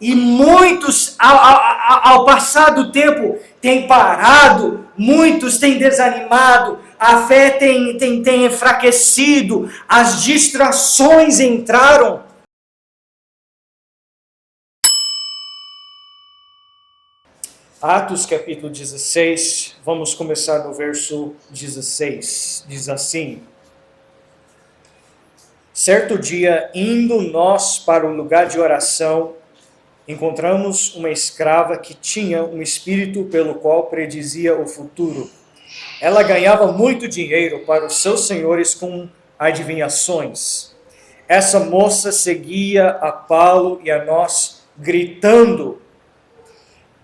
E muitos, ao passar do tempo, têm parado, muitos têm desanimado, a fé tem enfraquecido, as distrações entraram. Atos capítulo 16, vamos começar no verso 16, diz assim: certo dia, indo nós para o lugar de oração, encontramos uma escrava que tinha um espírito pelo qual predizia o futuro. Ela ganhava muito dinheiro para os seus senhores com adivinhações. Essa moça seguia a Paulo e a nós, gritando: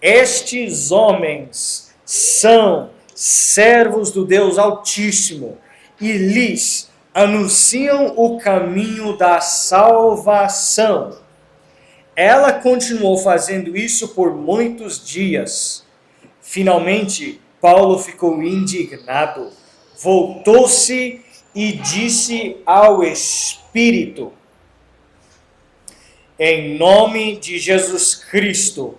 estes homens são servos do Deus Altíssimo e lhes anunciam o caminho da salvação. Ela continuou fazendo isso por muitos dias. Finalmente, Paulo ficou indignado, voltou-se e disse ao Espírito: em nome de Jesus Cristo,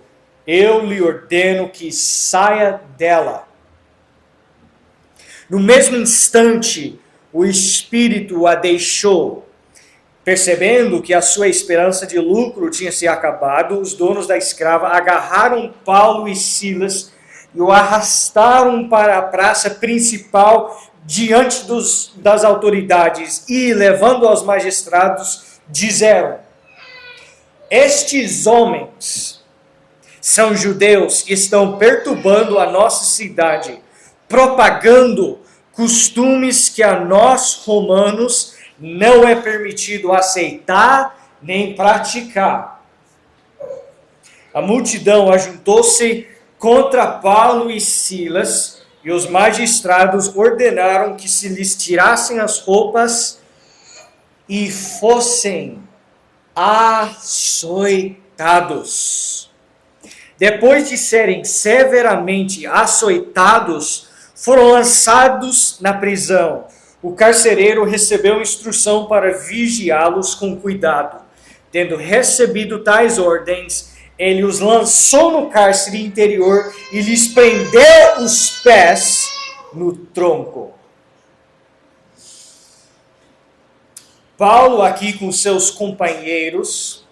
eu lhe ordeno que saia dela. No mesmo instante, o Espírito a deixou. Percebendo que a sua esperança de lucro tinha se acabado, os donos da escrava agarraram Paulo e Silas e o arrastaram para a praça principal diante das autoridades e, levando aos magistrados, disseram: estes homens são judeus e estão perturbando a nossa cidade, propagando costumes que a nós romanos não é permitido aceitar nem praticar. A multidão ajuntou-se contra Paulo e Silas, e os magistrados ordenaram que se lhes tirassem as roupas e fossem açoitados. Depois de serem severamente açoitados, foram lançados na prisão. O carcereiro recebeu instrução para vigiá-los com cuidado. Tendo recebido tais ordens, ele os lançou no cárcere interior e lhes prendeu os pés no tronco. Paulo, aqui com seus companheiros,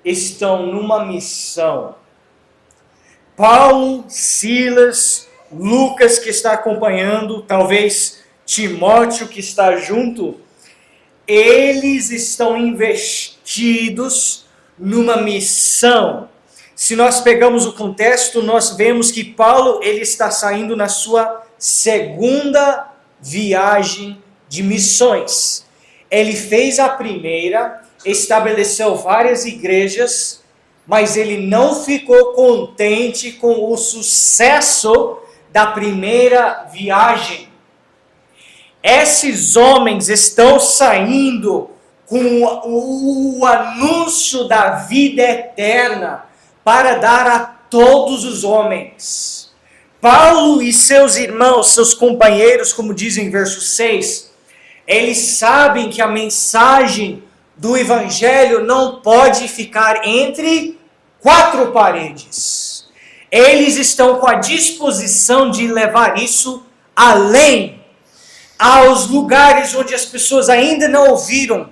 estão numa missão. Paulo, Silas, Lucas, que está acompanhando, talvez Timóteo, que está junto, eles estão investidos numa missão. Se nós pegamos o contexto, nós vemos que Paulo ele está saindo na sua segunda viagem de missões. Ele fez a primeira, estabeleceu várias igrejas, mas ele não ficou contente com o sucesso da primeira viagem. Esses homens estão saindo com o anúncio da vida eterna para dar a todos os homens. Paulo e seus irmãos, seus companheiros, como diz em verso 6, eles sabem que a mensagem do Evangelho não pode ficar entre quatro paredes. Eles estão com a disposição de levar isso além, aos lugares onde as pessoas ainda não ouviram,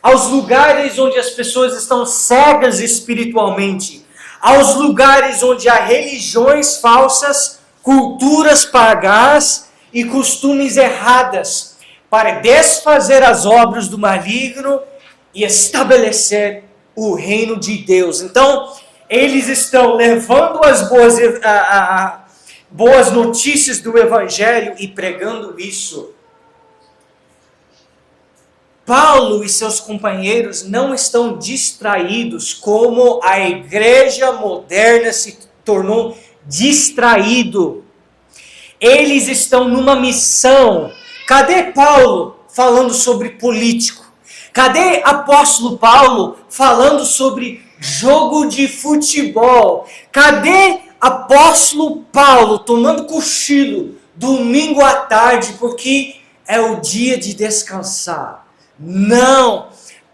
aos lugares onde as pessoas estão cegas espiritualmente, aos lugares onde há religiões falsas, culturas pagãs e costumes erradas, para desfazer as obras do maligno e estabelecer o reino de Deus. Então, eles estão levando as boas notícias do Evangelho e pregando isso. Paulo e seus companheiros não estão distraídos como a igreja moderna se tornou distraído. Eles estão numa missão. Cadê Paulo falando sobre político? Cadê apóstolo Paulo falando sobre jogo de futebol? Cadê apóstolo Paulo tomando cochilo domingo à tarde porque é o dia de descansar? Não!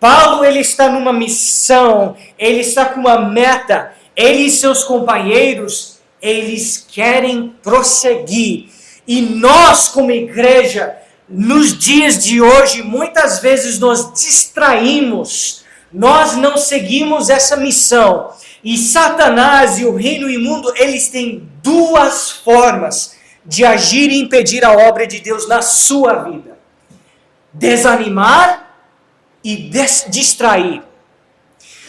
Paulo, ele está numa missão, ele está com uma meta, ele e seus companheiros, eles querem prosseguir. E nós, como igreja, nos dias de hoje, muitas vezes nós distraímos, nós não seguimos essa missão. E Satanás e o reino imundo, eles têm duas formas de agir e impedir a obra de Deus na sua vida: desanimar e distrair.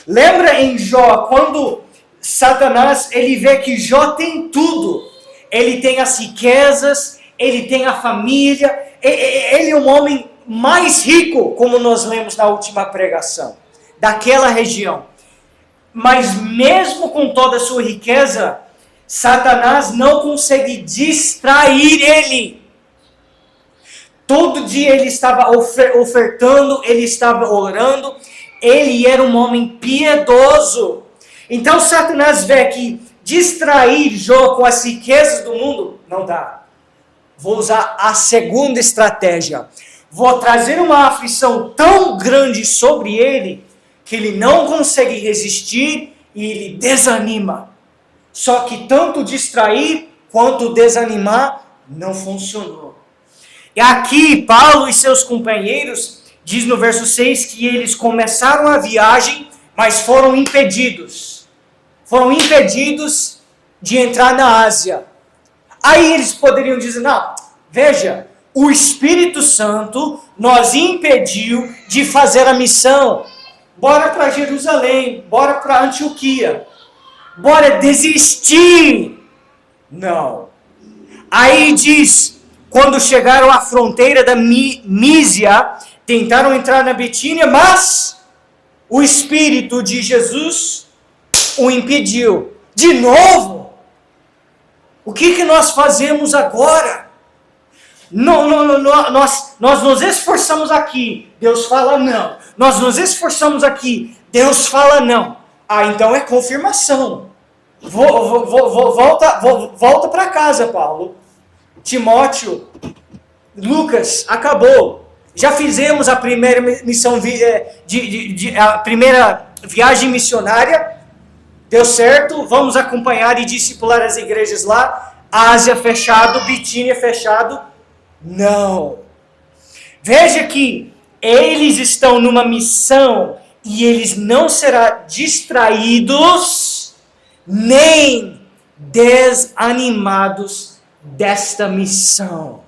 Lembra em Jó, quando Satanás, ele vê que Jó tem tudo. Ele tem as riquezas, ele tem a família, ele é um homem mais rico, como nós lemos na última pregação, daquela região. Mas mesmo com toda a sua riqueza, Satanás não consegue distrair ele. Todo dia ele estava ofertando, ele estava orando, ele era um homem piedoso. Então Satanás vê que distrair Jó com as riquezas do mundo não dá. Vou usar a segunda estratégia. Vou trazer uma aflição tão grande sobre ele que ele não consegue resistir e ele desanima. Só que tanto distrair quanto desanimar não funcionou. E aqui Paulo e seus companheiros diz no verso 6 que eles começaram a viagem, mas foram impedidos. Foram impedidos de entrar na Ásia. Aí eles poderiam dizer, não, veja, o Espírito Santo nos impediu de fazer a missão. Bora para Jerusalém, bora para Antioquia, bora desistir. Não. Aí diz, quando chegaram à fronteira da Mísia, tentaram entrar na Bitínia, mas o Espírito de Jesus o impediu. De novo? O que nós fazemos agora? Nós nos esforçamos aqui, Deus fala não. Nós nos esforçamos aqui, Deus fala não. Ah, então é confirmação. Volta para casa, Paulo. Timóteo, Lucas, acabou. Já fizemos a primeira missão, a primeira viagem missionária. Deu certo, vamos acompanhar e discipular as igrejas lá. Ásia fechado, Bitínia fechado. Não. Veja que eles estão numa missão e eles não serão distraídos nem desanimados desta missão.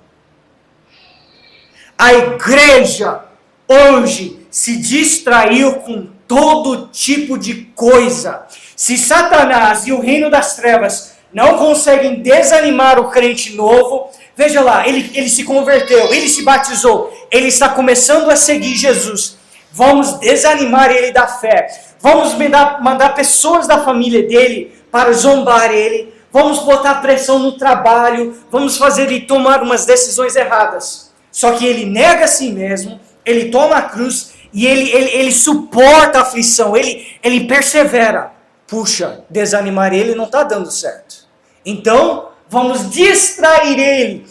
A igreja hoje se distraiu com todo tipo de coisa. Se Satanás e o reino das trevas não conseguem desanimar o crente novo, veja lá, ele se converteu, ele se batizou, ele está começando a seguir Jesus. Vamos desanimar ele da fé. Vamos mandar pessoas da família dele para zombar ele. Vamos botar pressão no trabalho. Vamos fazer ele tomar umas decisões erradas. Só que ele nega a si mesmo, ele toma a cruz e ele suporta a aflição, ele persevera. Puxa, desanimar ele não está dando certo. Então, vamos distrair ele.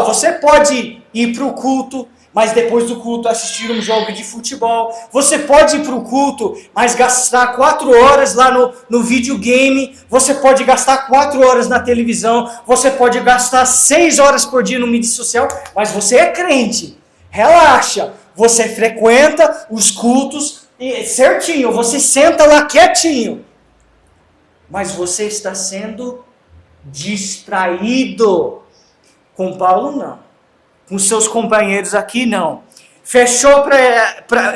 Você pode ir para o culto, mas depois do culto assistir um jogo de futebol. Você pode ir para o culto, mas gastar 4 horas lá no videogame. Você pode gastar 4 horas na televisão. Você pode gastar 6 horas por dia no mídia social, mas você é crente. Relaxa, você frequenta os cultos certinho, você senta lá quietinho. Mas você está sendo distraído. Com Paulo, não. Com seus companheiros aqui, não. Fechou,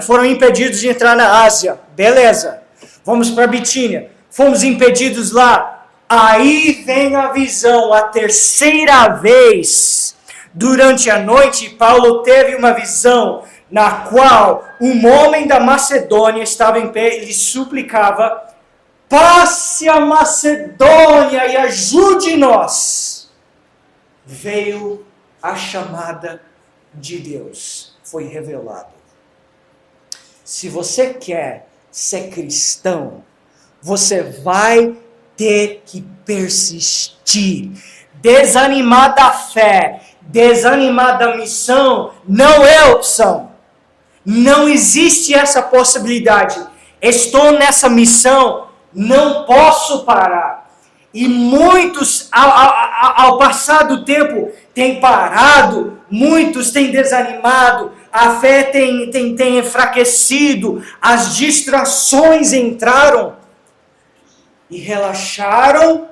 foram impedidos de entrar na Ásia. Beleza. Vamos para Bitínia. Fomos impedidos lá. Aí vem a visão. A terceira vez, durante a noite, Paulo teve uma visão na qual um homem da Macedônia estava em pé e lhe suplicava: passe a Macedônia e ajude-nos. Veio a chamada de Deus, foi revelado. Se você quer ser cristão, você vai ter que persistir. Desanimar da fé, desanimar da missão, não é opção. Não existe essa possibilidade. Estou nessa missão, não posso parar. E muitos, ao passar do tempo, têm parado, muitos têm desanimado, a fé tem enfraquecido, as distrações entraram e relaxaram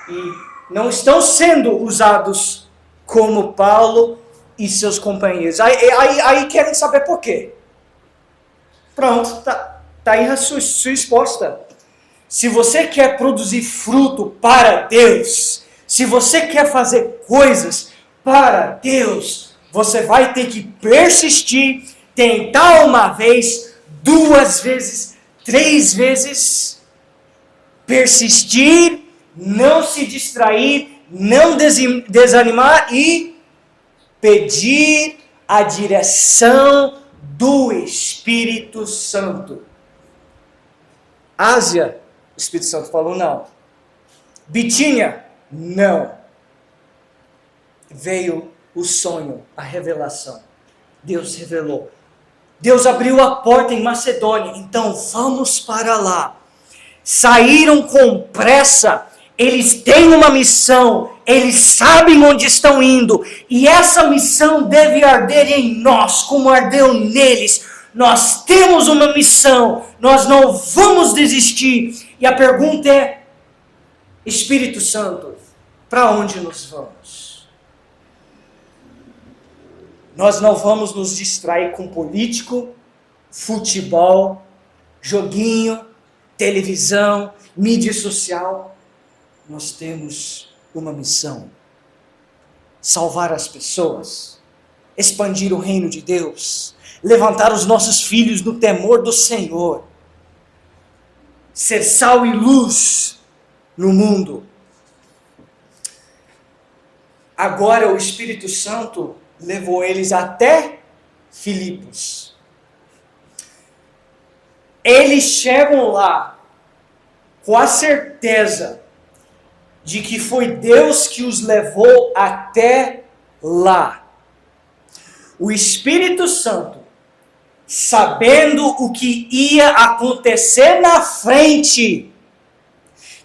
e não estão sendo usados como Paulo e seus companheiros. Aí querem saber por quê. Pronto, tá aí a sua resposta. Se você quer produzir fruto para Deus, se você quer fazer coisas para Deus, você vai ter que persistir, tentar uma vez, 2 vezes, 3 vezes, persistir, não se distrair, não desanimar e pedir a direção do Espírito Santo. Ásia, o Espírito Santo falou não. Bitínia, não. Veio o sonho, a revelação. Deus revelou. Deus abriu a porta em Macedônia, então vamos para lá. Saíram com pressa, eles têm uma missão, eles sabem onde estão indo, e essa missão deve arder em nós, como ardeu neles. Nós temos uma missão, nós não vamos desistir. E a pergunta é, Espírito Santo, para onde nós vamos? Nós não vamos nos distrair com político, futebol, joguinho, televisão, mídia social. Nós temos uma missão: salvar as pessoas, expandir o reino de Deus, levantar os nossos filhos no temor do Senhor, ser sal e luz no mundo. Agora o Espírito Santo levou eles até Filipos. Eles chegam lá com a certeza de que foi Deus que os levou até lá. O Espírito Santo, sabendo o que ia acontecer na frente,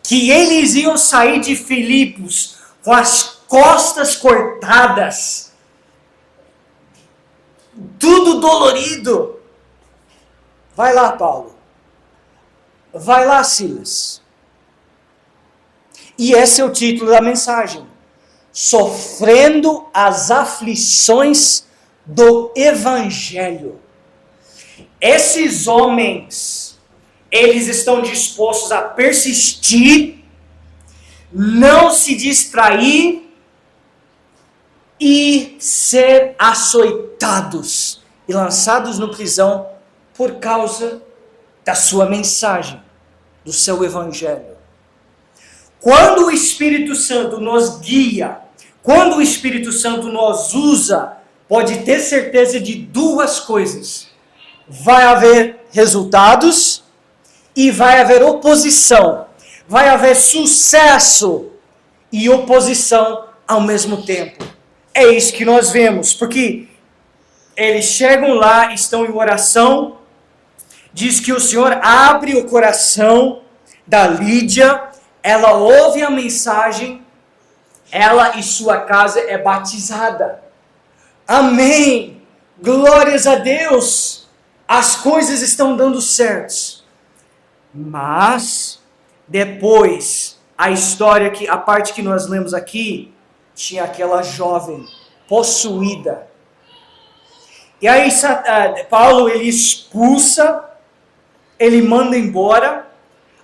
que eles iam sair de Filipos com as costas cortadas, tudo dolorido. Vai lá, Paulo. Vai lá, Silas. E esse é o título da mensagem: Sofrendo as aflições do Evangelho. Esses homens, eles estão dispostos a persistir, não se distrair e ser açoitados e lançados na prisão por causa da sua mensagem, do seu Evangelho. Quando o Espírito Santo nos guia, quando o Espírito Santo nos usa, pode ter certeza de 2 coisas: vai haver resultados e vai haver oposição. Vai haver sucesso e oposição ao mesmo tempo. É isso que nós vemos, porque eles chegam lá, estão em oração, diz que o Senhor abre o coração da Lídia, ela ouve a mensagem, ela e sua casa é batizada. Amém! Glórias a Deus! As coisas estão dando certo. Mas, depois, a parte que nós lemos aqui, tinha aquela jovem possuída. E aí Paulo, ele expulsa, ele manda embora,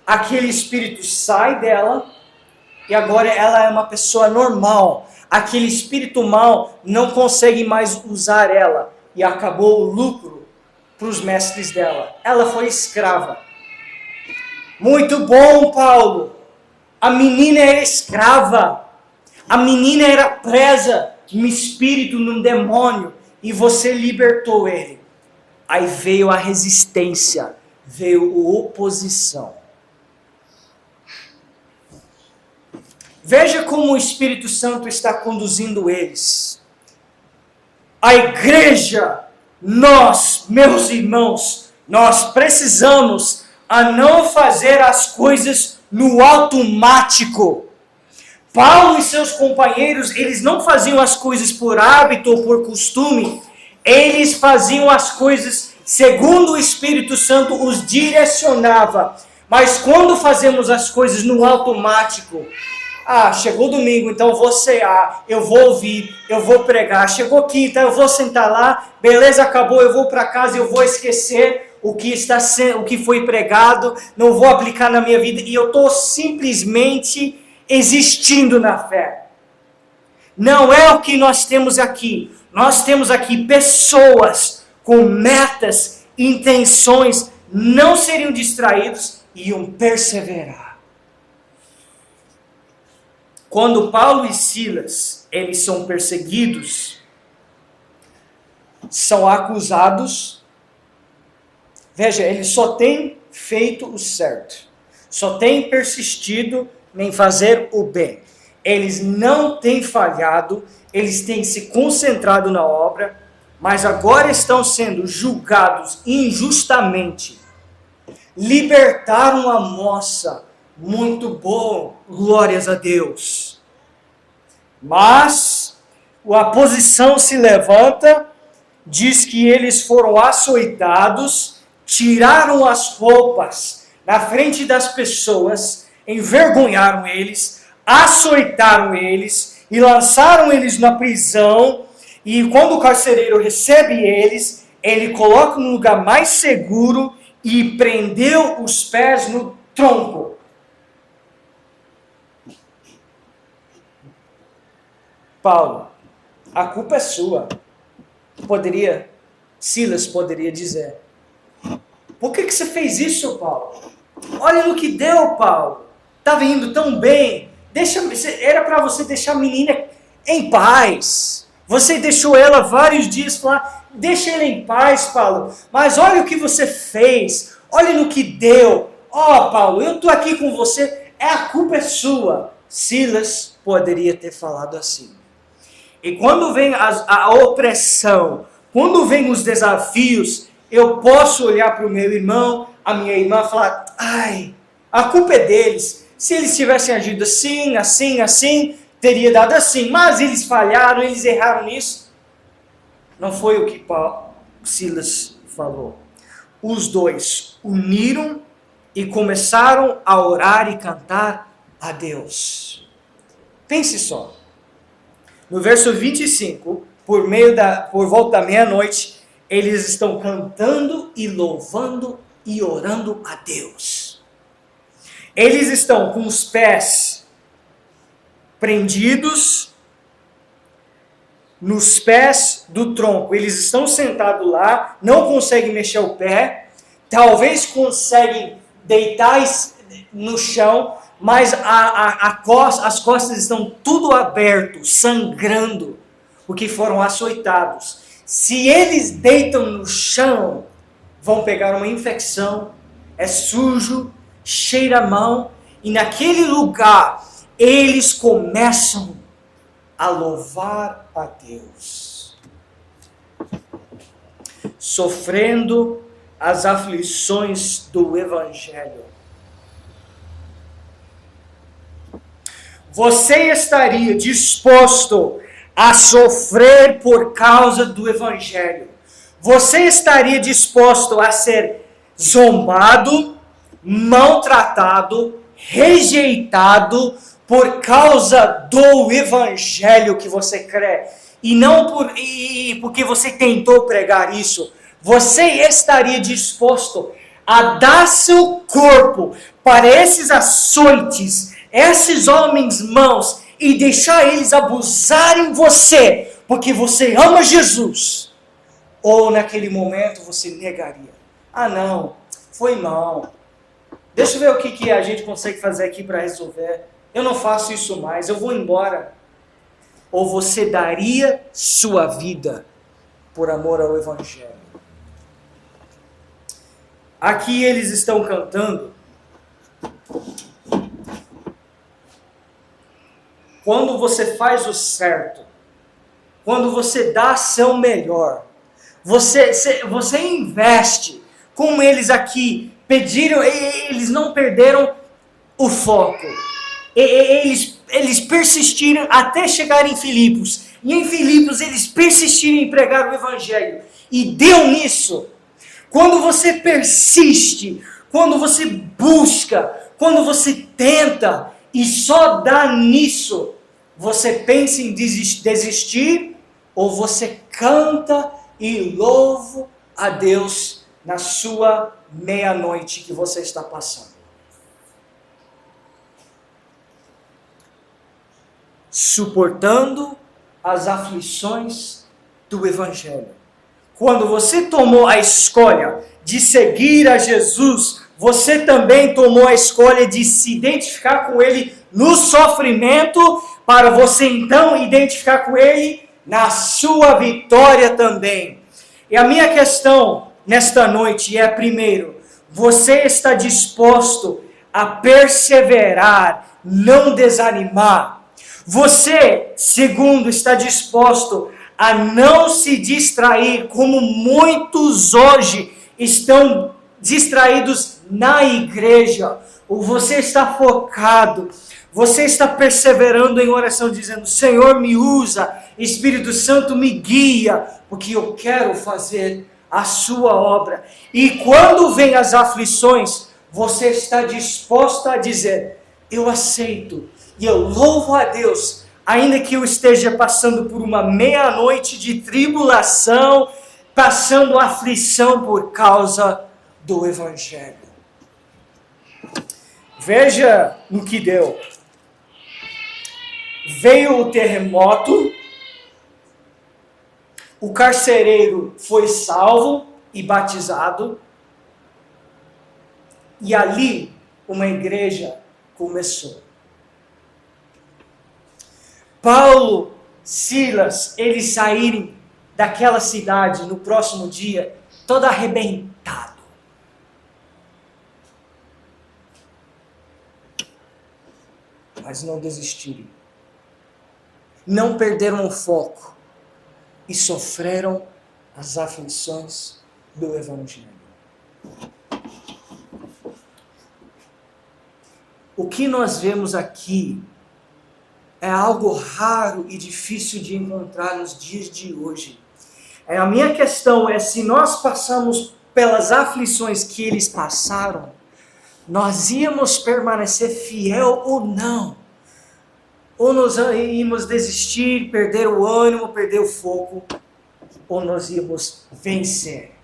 aquele espírito sai dela, e agora ela é uma pessoa normal. Aquele espírito mau não consegue mais usar ela, e acabou o lucro para os mestres dela. Ela foi escrava. Muito bom, Paulo. A menina era escrava. A menina era presa no espírito, num demônio, e você libertou ele. Aí veio a resistência, veio a oposição. Veja como o Espírito Santo está conduzindo eles. A igreja nós, meus irmãos, nós precisamos a não fazer as coisas no automático. Paulo e seus companheiros, eles não faziam as coisas por hábito ou por costume, eles faziam as coisas segundo o Espírito Santo os direcionava. Mas quando fazemos as coisas no automático, chegou domingo, então eu vou cear, eu vou ouvir, eu vou pregar. Chegou quinta, eu vou sentar lá, beleza, acabou, eu vou para casa, eu vou esquecer o que foi pregado, não vou aplicar na minha vida e eu estou simplesmente existindo na fé. Não é o que nós temos aqui. Nós temos aqui pessoas com metas, intenções, não seriam distraídos e iam perseverar. Quando Paulo e Silas, eles são perseguidos, são acusados, veja, eles só têm feito o certo, só têm persistido em fazer o bem. Eles não têm falhado, eles têm se concentrado na obra, mas agora estão sendo julgados injustamente. Libertaram a moça, muito bom, glórias a Deus. Mas a posição se levanta, diz que eles foram açoitados, tiraram as roupas na frente das pessoas, envergonharam eles, açoitaram eles e lançaram eles na prisão. E quando o carcereiro recebe eles, ele coloca no lugar mais seguro e prendeu os pés no tronco. Paulo, a culpa é sua. Silas poderia dizer. Por que você fez isso, Paulo? Olha no que deu, Paulo. Estava indo tão bem. Era para você deixar a menina em paz. Você deixou ela vários dias falar, deixa ela em paz, Paulo. Mas olha o que você fez. Olha no que deu. Paulo, eu estou aqui com você. A culpa é sua. Silas poderia ter falado assim. E quando vem a opressão, quando vem os desafios, eu posso olhar para o meu irmão, a minha irmã e falar, a culpa é deles. Se eles tivessem agido assim, teria dado assim. Mas eles falharam, eles erraram nisso. Não foi o que Silas falou. Os dois uniram e começaram a orar e cantar a Deus. Pense só. No verso 25, por volta da meia-noite, eles estão cantando e louvando e orando a Deus. Eles estão com os pés prendidos nos pés do tronco. Eles estão sentados lá, não conseguem mexer o pé, talvez conseguem deitar no chão, mas as costas estão tudo aberto, sangrando, porque foram açoitados. Se eles deitam no chão, vão pegar uma infecção, é sujo, cheira mal, e naquele lugar eles começam a louvar a Deus, sofrendo as aflições do Evangelho. Você estaria disposto a sofrer por causa do Evangelho? Você estaria disposto a ser zombado, maltratado, rejeitado por causa do Evangelho que você crê? E não porque você tentou pregar isso. Você estaria disposto a dar seu corpo para esses açoites, esses homens maus, e deixar eles abusarem você, porque você ama Jesus? Ou naquele momento você negaria? Não, foi mal. Deixa eu ver o que a gente consegue fazer aqui para resolver. Eu não faço isso mais, eu vou embora. Ou você daria sua vida por amor ao Evangelho? Aqui eles estão cantando. Quando você faz o certo, quando você dá seu melhor, você investe, como eles aqui pediram, eles não perderam o foco. Eles persistiram até chegar em Filipos. E em Filipos eles persistiram em pregar o Evangelho. E deu nisso. Quando você persiste, quando você busca, quando você tenta e só dá nisso, você pensa em desistir ou você canta e louva a Deus na sua meia-noite que você está passando. Suportando as aflições do Evangelho. Quando você tomou a escolha de seguir a Jesus, você também tomou a escolha de se identificar com Ele no sofrimento, para você então identificar com Ele na sua vitória também. E a minha questão nesta noite é, primeiro, você está disposto a perseverar, não desanimar? Você, segundo, está disposto a não se distrair, como muitos hoje estão distraídos na igreja? Ou você está focado, você está perseverando em oração, dizendo: Senhor, me usa, Espírito Santo, me guia, porque eu quero fazer a sua obra. E quando vem as aflições, você está disposto a dizer: eu aceito, e eu louvo a Deus, ainda que eu esteja passando por uma meia-noite de tribulação, passando aflição por causa do Evangelho. Veja no que deu. Veio o terremoto, o carcereiro foi salvo e batizado, e ali uma igreja começou. Paulo, Silas, eles saíram daquela cidade no próximo dia, todo arrebentado. Mas não desistiram. Não perderam o foco. E sofreram as aflições do Evangelho. O que nós vemos aqui é algo raro e difícil de encontrar nos dias de hoje. A minha questão é, se nós passamos pelas aflições que eles passaram, nós íamos permanecer fiel ou não? Ou nós íamos desistir, perder o ânimo, perder o foco, ou nós íamos vencer?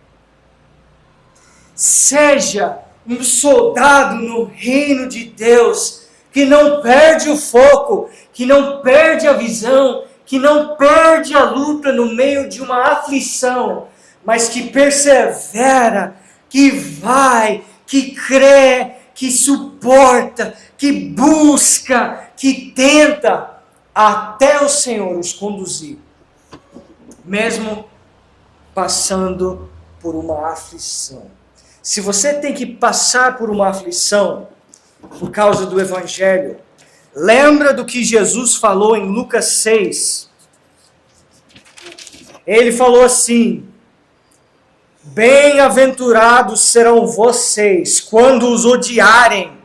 Seja um soldado no reino de Deus, que não perde o foco, que não perde a visão, que não perde a luta no meio de uma aflição, mas que persevera, que vai, que crê, que suporta, que busca, que tenta até o Senhor os conduzir, mesmo passando por uma aflição. Se você tem que passar por uma aflição por causa do Evangelho, lembra do que Jesus falou em Lucas 6. Ele falou assim: bem-aventurados serão vocês quando os odiarem,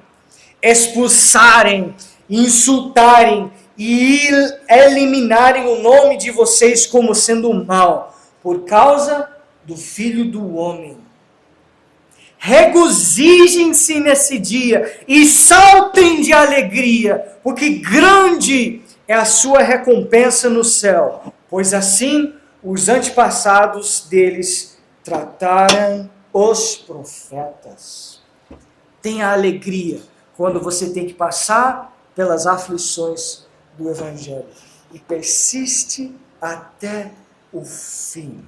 expulsarem, insultarem e eliminarem o nome de vocês como sendo mal, por causa do Filho do Homem. Regozijem-se nesse dia e saltem de alegria, porque grande é a sua recompensa no céu, pois assim os antepassados deles trataram os profetas. Tenha alegria quando você tem que passar pelas aflições do Evangelho e persiste até o fim.